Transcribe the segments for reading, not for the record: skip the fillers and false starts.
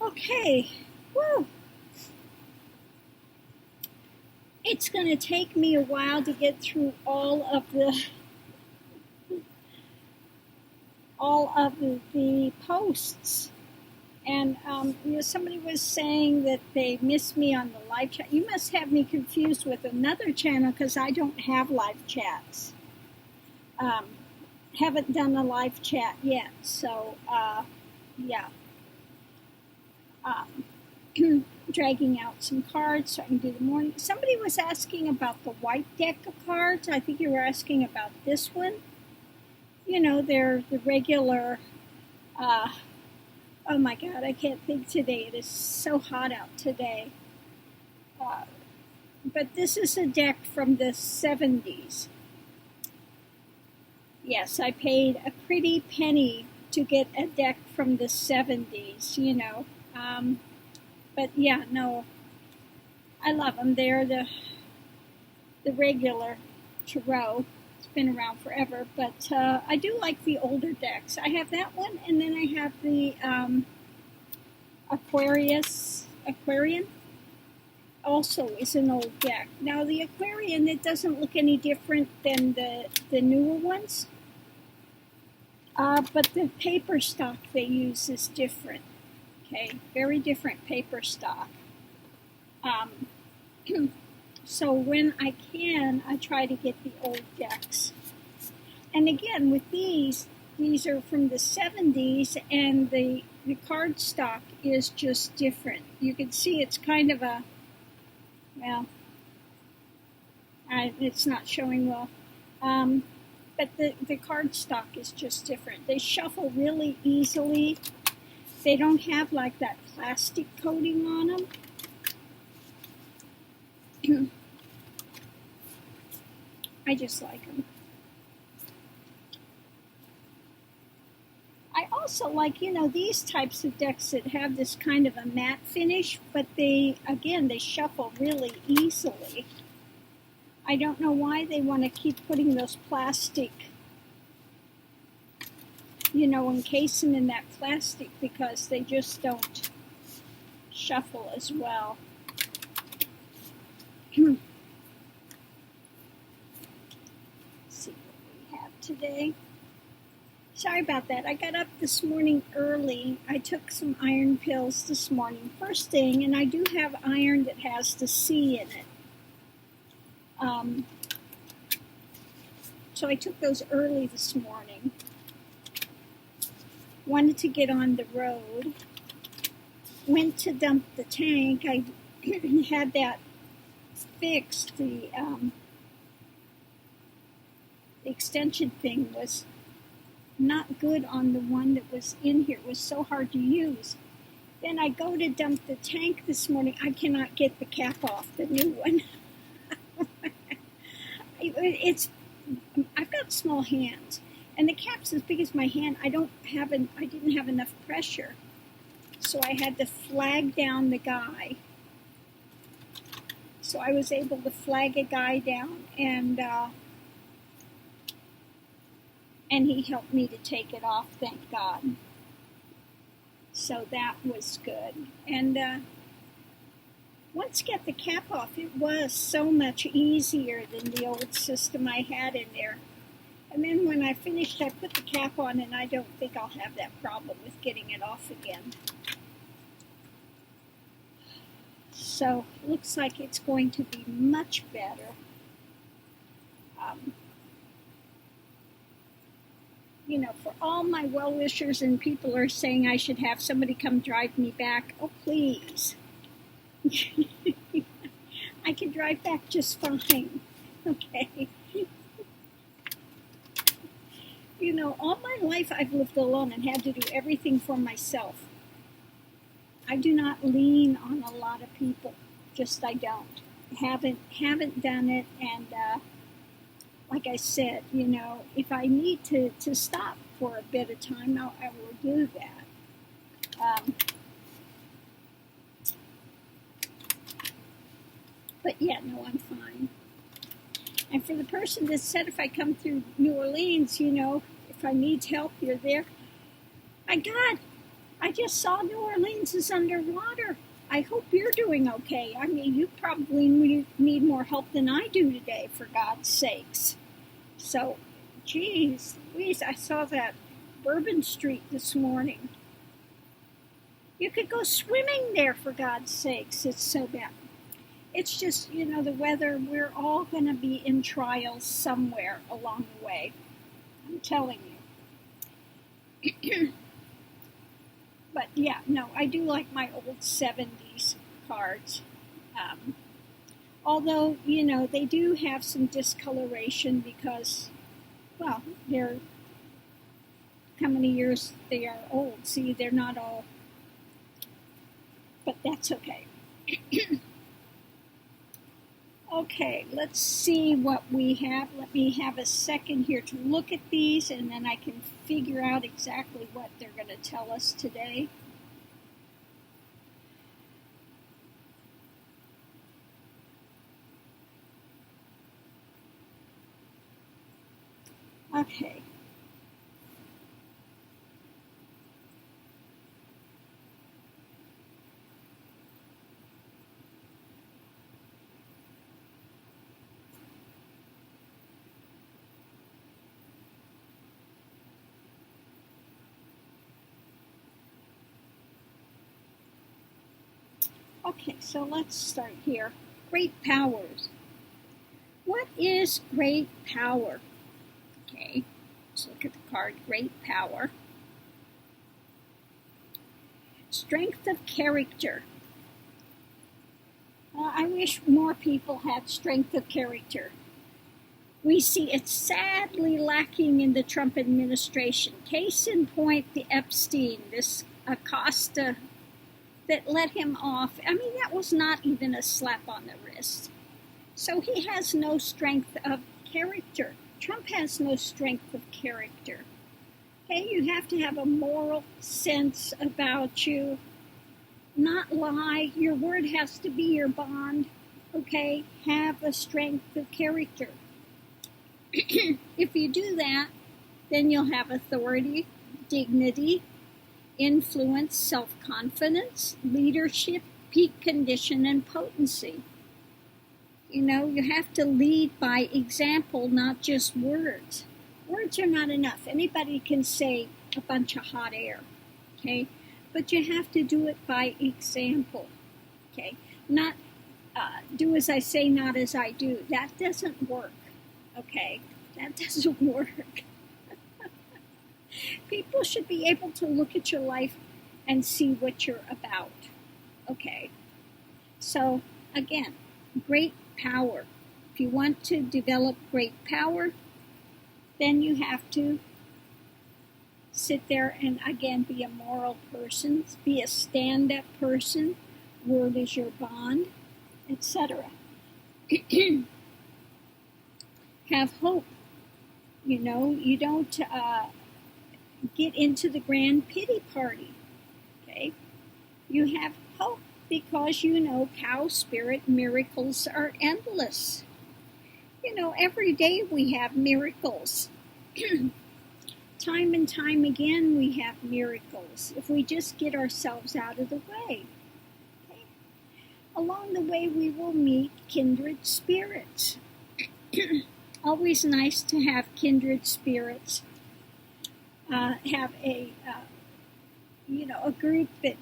Okay, woo. It's going to take me a while to get through all of the posts. And somebody was saying that they missed me on the live chat. You must have me confused with another channel because I don't have live chats. Haven't done a live chat yet, so yeah. Dragging out some cards so I can do the morning. Somebody was asking about the white deck of cards. I think you were asking about this one. You know, they're the regular. Oh my God, I can't think today. It is so hot out today. But this is a deck from the 70s. Yes, I paid a pretty penny to get a deck from the 70s, you know. But yeah, no, I love them. They're the regular tarot. It's been around forever, but I do like the older decks. I have that one, and then I have the Aquarian. Also is an old deck. Now the Aquarian, it doesn't look any different than the newer ones, but the paper stock they use is different. Okay, very different paper stock. So when I can, I try to get the old decks. And again, with these are from the 70s, and the card stock is just different. You can see it's kind of a, well, it's not showing well. But the card stock is just different. They shuffle really easily. They don't have like that plastic coating on them. I just like them. I also like, these types of decks that have this kind of a matte finish, but they shuffle really easily. I don't know why they want to keep putting those plastic, encase them in that plastic, because they just don't shuffle as well. Let's see what we have today. Sorry about that. I got up this morning early. I took some iron pills this morning, first thing, and I do have iron that has the C in it. So I took those early this morning. Wanted to get on the road. Went to dump the tank. I had that fixed. The extension thing was not good on the one that was in here. It was so hard to use. Then I go to dump the tank this morning. I cannot get the cap off, the new one. I've got small hands, and the cap's as big as my hand. I didn't have enough pressure, so I had to flag down the guy. So I was able to flag a guy down, and he helped me to take it off, thank God. So that was good. And once I got the cap off, it was so much easier than the old system I had in there. And then when I finished, I put the cap on, and I don't think I'll have that problem with getting it off again. So looks like it's going to be much better. For all my well-wishers, and people are saying I should have somebody come drive me back. Oh, please. I can drive back just fine. Okay. All my life I've lived alone and had to do everything for myself. I do not lean on a lot of people. Just I don't. Haven't done it, and like I said, if I need to stop for a bit of time, I will do that. But yeah, no, I'm fine. And for the person that said if I come through New Orleans, if I need help, you're there. I I just saw New Orleans is underwater. I hope you're doing okay. I mean, you probably need more help than I do today, for God's sakes. So, geez, Louise, I saw that Bourbon Street this morning. You could go swimming there, for God's sakes. It's so bad. It's just, the weather, we're all going to be in trials somewhere along the way. I'm telling you. But yeah, no, I do like my old 70s cards. Although, they do have some discoloration because, well, they're, how many years they are old. See, they're not all, but that's okay. Okay, let's see what we have. Let me have a second here to look at these, and then I can figure out exactly what they're going to tell us today. Okay. Okay, so let's start here. Great powers. What is great power? Okay, let's look at the card, great power. Strength of character. I wish more people had strength of character. We see it sadly lacking in the Trump administration. Case in point, the Epstein, this Acosta that let him off. I mean, that was not even a slap on the wrist. So he has no strength of character. Trump has no strength of character. Okay, you have to have a moral sense about you. Not lie. Your word has to be your bond. Okay, have a strength of character. If you do that, then you'll have authority, dignity, influence, self-confidence, leadership, peak condition, and potency. You have to lead by example, not just words. Words are not enough. Anybody can say a bunch of hot air, okay? But you have to do it by example, okay? Not do as I say, not as I do. That doesn't work, okay? That doesn't work. People should be able to look at your life and see what you're about. Okay. So, again, great power. If you want to develop great power, then you have to sit there and, again, be a moral person, be a stand-up person, word is your bond, etc. Have hope. You don't get into the grand pity party, okay? You have hope because cow spirit miracles are endless. Every day we have miracles. Time and time again we have miracles if we just get ourselves out of the way. Okay? Along the way we will meet kindred spirits. Always nice to have kindred spirits. Have a group that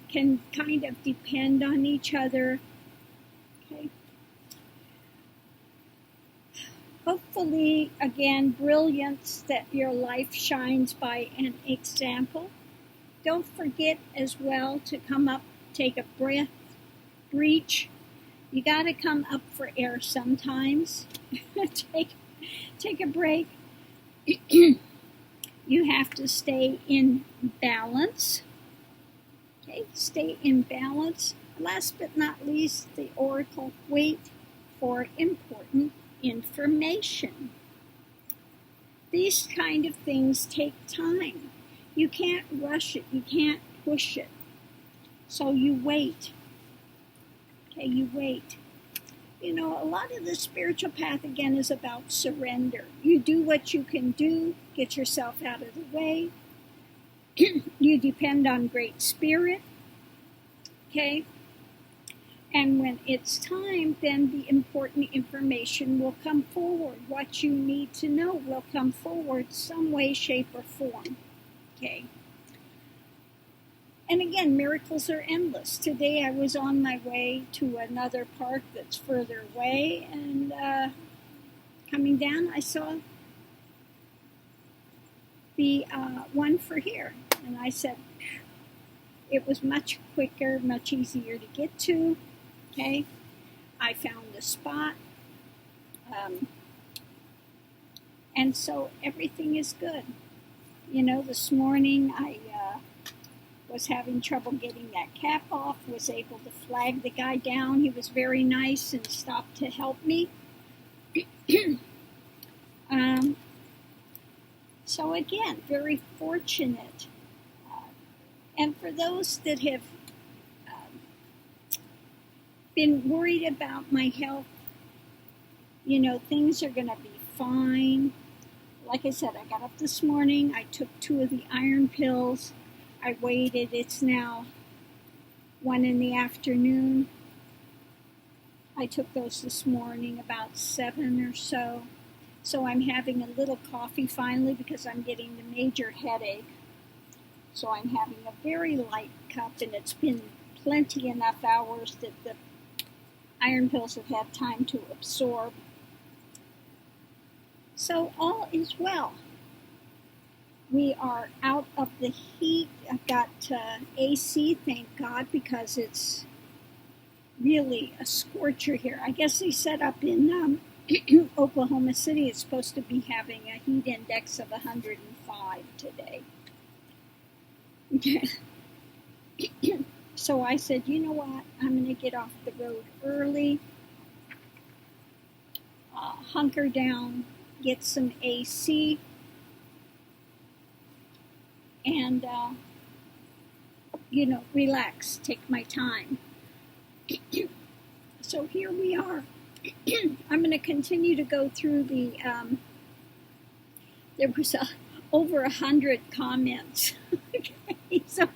can kind of depend on each other. Okay. Hopefully, again, brilliance that your life shines by an example. Don't forget as well to come up, take a breath, breach. You got to come up for air sometimes. take a break. You have to stay in balance. Okay, stay in balance. Last but not least, the oracle, wait for important information. These kind of things take time. You can't rush it. You can't push it. So you wait. Okay, you wait. A lot of the spiritual path, again, is about surrender. You do what you can do, get yourself out of the way, You depend on Great Spirit, okay? And when it's time, then the important information will come forward. What you need to know will come forward some way, shape, or form, okay? And again, miracles are endless. Today I was on my way to another park that's further away, and coming down, I saw the one for here. And I said, it was much quicker, much easier to get to. Okay, I found the spot, and so everything is good. You know, this morning I was having trouble getting that cap off, was able to flag the guy down. He was very nice and stopped to help me. So again, very fortunate. And for those that have been worried about my health, you know, things are going to be fine. Like I said, I got up this morning, I took 2 of the iron pills, I waited, it's now 1 in the afternoon. I took those this morning about 7 or so. So I'm having a little coffee finally because I'm getting the major headache. So I'm having a very light cup, and it's been plenty enough hours that the iron pills have had time to absorb. So all is well. We are out of the heat. I've got AC, thank God, because it's really a scorcher here. I guess they set up in Oklahoma City. It's supposed to be having a heat index of 105 today. So I said, you know what, I'm going to get off the road early, hunker down, get some AC, and, you know, relax, take my time. So here we are. I'm going to continue to go through the, there was over 100 comments. Okay, so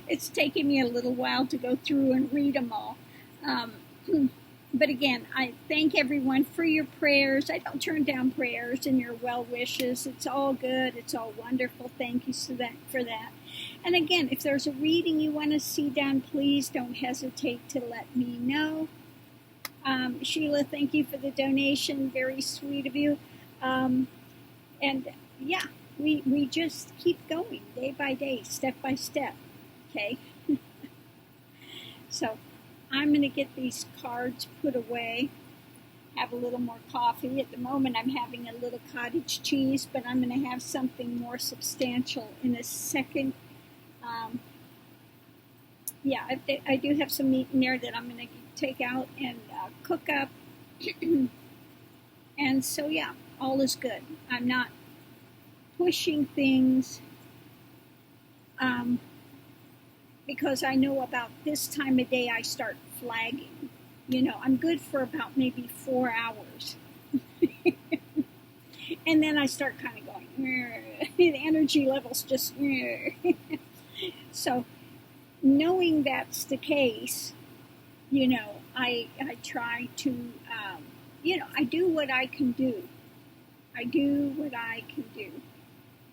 it's taking me a little while to go through and read them all. But again, I thank everyone for your prayers. I don't turn down prayers and your well wishes. It's all good. It's all wonderful. Thank you for that. And again, if there's a reading you want to see done, please don't hesitate to let me know. Sheila, thank you for the donation. Very sweet of you. And yeah, we just keep going day by day, step by step. Okay? So I'm going to get these cards put away, have a little more coffee. At the moment, I'm having a little cottage cheese, but I'm going to have something more substantial in a second. Yeah, I do have some meat in there that I'm going to take out and cook up. And so, yeah, all is good. I'm not pushing things because I know about this time of day I start flagging. You know, I'm good for about maybe 4 hours. And then I start kind of going, the energy levels just, so knowing that's the case, you know, I try to, you know, I do what I can do. I do what I can do.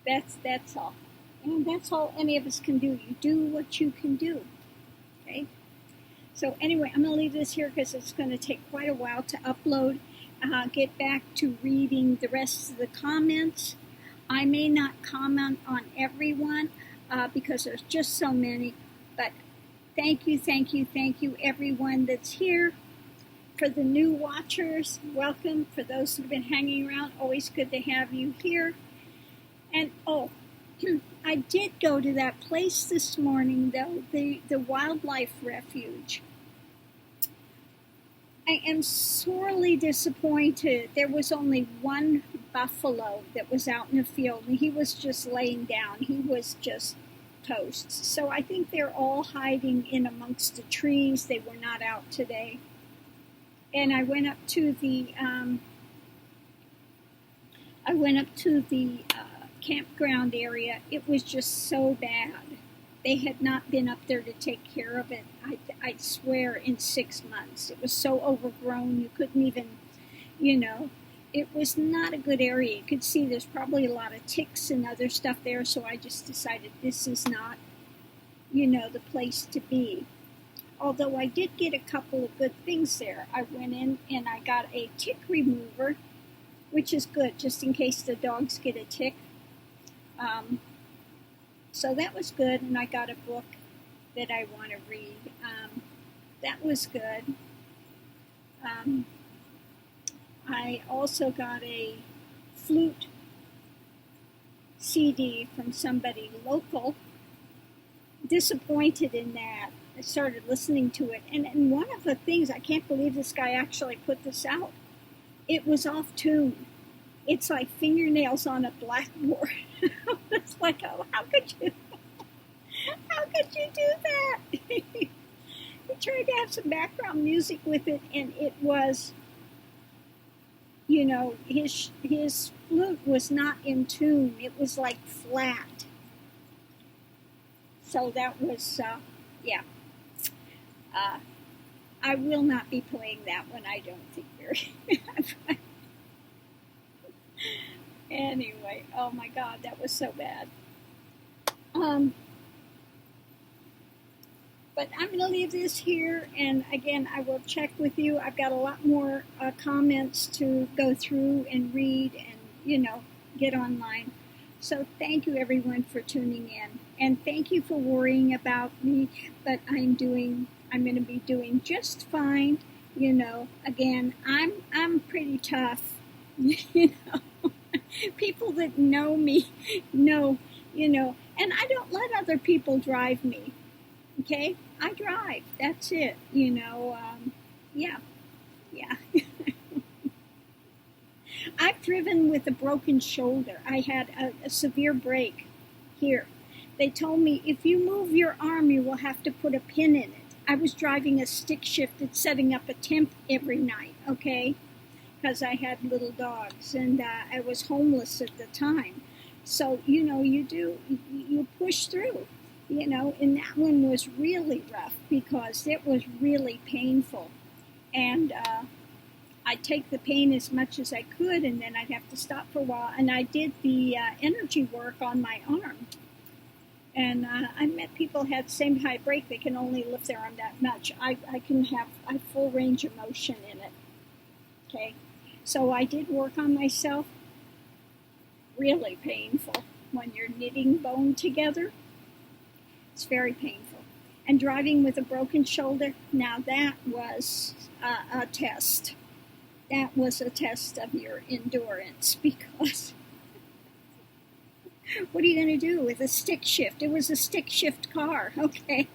That's all. And that's all any of us can do. You do what you can do. Okay? So anyway, I'm going to leave this here because it's going to take quite a while to upload. Get back to reading the rest of the comments. I may not comment on everyone because there's just so many. But thank you, everyone that's here. For the new watchers, welcome. For those who've been hanging around, always good to have you here. And I did go to that place this morning, though, the wildlife refuge. I am sorely disappointed. There was only one buffalo that was out in the field, and he was just laying down. He was just toast. So I think they're all hiding in amongst the trees. They were not out today. And I went up to the campground area, it was just so bad. They had not been up there to take care of it, I swear, in 6 months. It was so overgrown, you couldn't even, it was not a good area. You could see there's probably a lot of ticks and other stuff there, so I just decided this is not, the place to be. Although I did get a couple of good things there. I went in and I got a tick remover, which is good, just in case the dogs get a tick. So that was good, and I got a book that I want to read. That was good. I also got a flute CD from somebody local. Disappointed in that. I started listening to it, and one of the things, I can't believe this guy actually put this out, it was off tune. It's like fingernails on a blackboard. It's like, oh, how could you do that? He tried to have some background music with it, and it was, his flute was not in tune. It was like flat. So that was, yeah. I will not be playing that one. I don't think very. Anyway, oh my God, that was so bad. But I'm going to leave this here, and again, I will check with you. I've got a lot more comments to go through and read and, get online. So thank you, everyone, for tuning in. And thank you for worrying about me, but I'm going to be doing just fine. Again, I'm pretty tough. People that know me know, and I don't let other people drive me. Okay? I drive. That's it. Yeah. I've driven with a broken shoulder. I had a severe break here. They told me, if you move your arm, you will have to put a pin in it. I was driving a stick shift and setting up a tent every night, okay? Because I had little dogs, and I was homeless at the time. So, you push through, and that one was really rough because it was really painful. And I'd take the pain as much as I could, and then I'd have to stop for a while. And I did the energy work on my arm. And I met people who had the same high break. They can only lift their arm that much. I can have a full range of motion in it. Okay? So I did work on myself. Really painful when you're knitting bone together. It's very painful. And driving with a broken shoulder, now that was a test. That was a test of your endurance, because what are you going to do with a stick shift? It was a stick shift car, okay?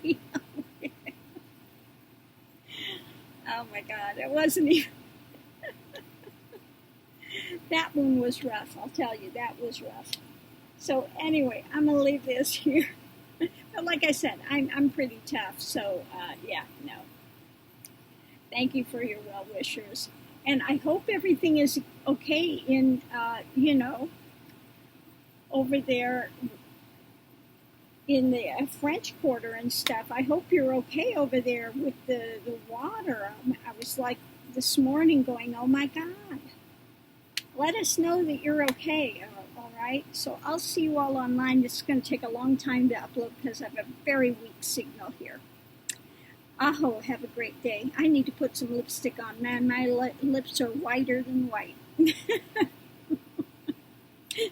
Oh my God, it wasn't even... That one was rough, I'll tell you, that was rough. So anyway, I'm going to leave this here. But like I said, I'm pretty tough, so yeah, no. Thank you for your well wishers. And I hope everything is okay in, over there in the French Quarter and stuff. I hope you're okay over there with the water. I was like this morning going, oh my God. Let us know that you're okay, all right? So I'll see you all online. This is going to take a long time to upload because I have a very weak signal here. Aho, have a great day. I need to put some lipstick on. Man, my lips are whiter than white.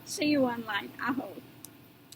See you online. Aho.